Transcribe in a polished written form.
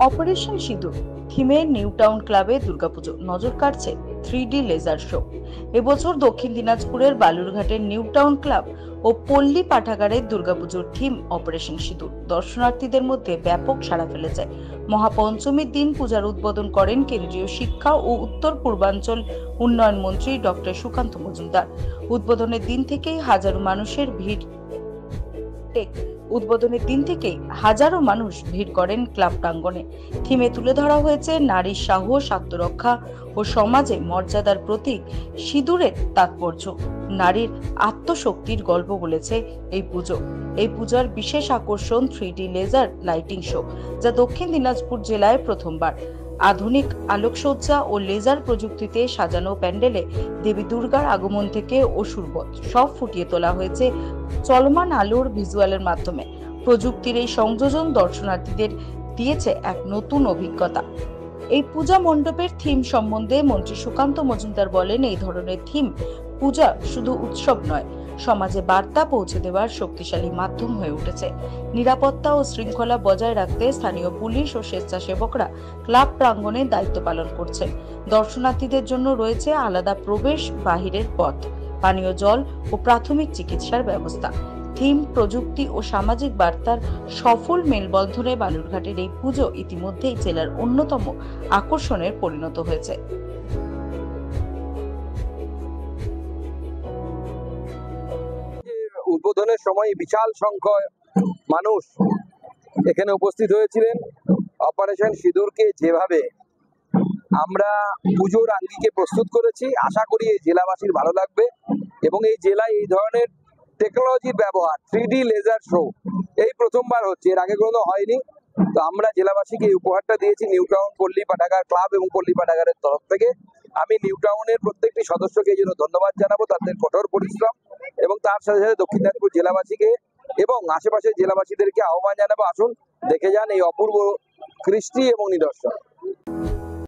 Operation সিঁদুর থিমে new town ক্লাবে দুর্গাপুজো, নজর কাটছে 3D লেজার শো। এবছর দক্ষিণ দিনাজপুরের বালুরঘাটের নিউ টাউন ক্লাব ও পল্লী পাঠাগারের দুর্গাপুজোর থিম অপারেশন সিঁদুর দর্শনার্থীদের মধ্যে ব্যাপক সাড়া ফেলেছে। মহাপঞ্চমীর দিন পূজার উদ্বোধন করেন কেন্দ্রীয় শিক্ষা ও উত্তর পূর্বাঞ্চল উন্নয়ন মন্ত্রী ডক্টর সুকান্ত মজুমদার। উদ্বোধনের দিন থেকেই হাজারো মানুষ ভিড় করেন ক্লাব প্রাঙ্গণে। থিমে তুলে ধরা হয়েছে নারীর সাহস, আত্মরক্ষা ও সমাজে মর্যাদার প্রতীক সিঁদুরের তাৎপর্য। নারীর আত্মশক্তির গল্প বলেছে এই পুজো। এই পূজার বিশেষ আকর্ষণ 3D লেজার লাইটিং শো, যা দক্ষিণ দিনাজপুর জেলায় প্রথমবার। আধুনিক আলোকসজ্জা ও লেজার প্রযুক্তিতে সাজানো প্যান্ডেলে দেবী দুর্গার আগমন থেকে অসুরবধ সব ফুটিয়ে তোলা হয়েছে চলমান আলোর ভিজুয়ালের মাধ্যমে। প্রযুক্তির এই সংযোজন দর্শনার্থীদের দিয়েছে এক নতুন অভিজ্ঞতা। এই পূজা মণ্ডপের থিম সম্বন্ধে মন্ত্রী সুকান্ত মজুমদার বলেন, এই ধরনের থিম পূজা শুধু উৎসব নয়, সমাজে বার্তা পৌঁছে দেওয়ার শক্তিশালী মাধ্যম হয়ে উঠেছে। নিরাপত্তা ও শৃঙ্খলা বজায় রাখতে স্থানীয় পুলিশ ও স্বেচ্ছাসেবকরা ক্লাব প্রাঙ্গণে দায়িত্ব পালন করছেন। দর্শনার্থীদের জন্য রয়েছে আলাদা প্রবেশ বাহিরের পথ, পানীয় জল ও প্রাথমিক চিকিৎসার ব্যবস্থা। থিম, প্রযুক্তি ও সামাজিক বার্তার সফল মেলবন্ধনে বালুরঘাটের এই পুজো ইতিমধ্যেই জেলার অন্যতম আকর্ষণের পরিণত হয়েছে। উদ্বোধনের সময় বিশাল সংখ্যক মানুষ এখানে উপস্থিত হয়েছিলেন। অপারেশন সিঁদুরকে যেভাবে আমরা পুজোর আঙ্গিকে প্রস্তুত করেছি, আশা করি এই জেলাবাসীর ভালো লাগবে এবং এই জেলায় এই ধরনের টেকনোলজির ব্যবহার 3D লেজার শো এই প্রথমবার হচ্ছে, এর আগে কোনো হয়নি। তো আমরা জেলাবাসীকে এই উপহারটা দিয়েছি নিউ টাউন পল্লী পাঠাগার ক্লাব এবং পল্লী পাঠাগারের তরফ থেকে। আমি নিউ টাউনের প্রত্যেকটি সদস্যকে এই জন্য ধন্যবাদ জানাবো, তাদের কঠোর পরিশ্রম, এবং তার সাথে সাথে দক্ষিণ দিনাজপুর জেলাবাসীকে এবং আশেপাশের জেলাবাসীদেরকে আহ্বান জানাবো, আসুন দেখে যান এই অপূর্ব কৃষ্টি এবং নিদর্শন।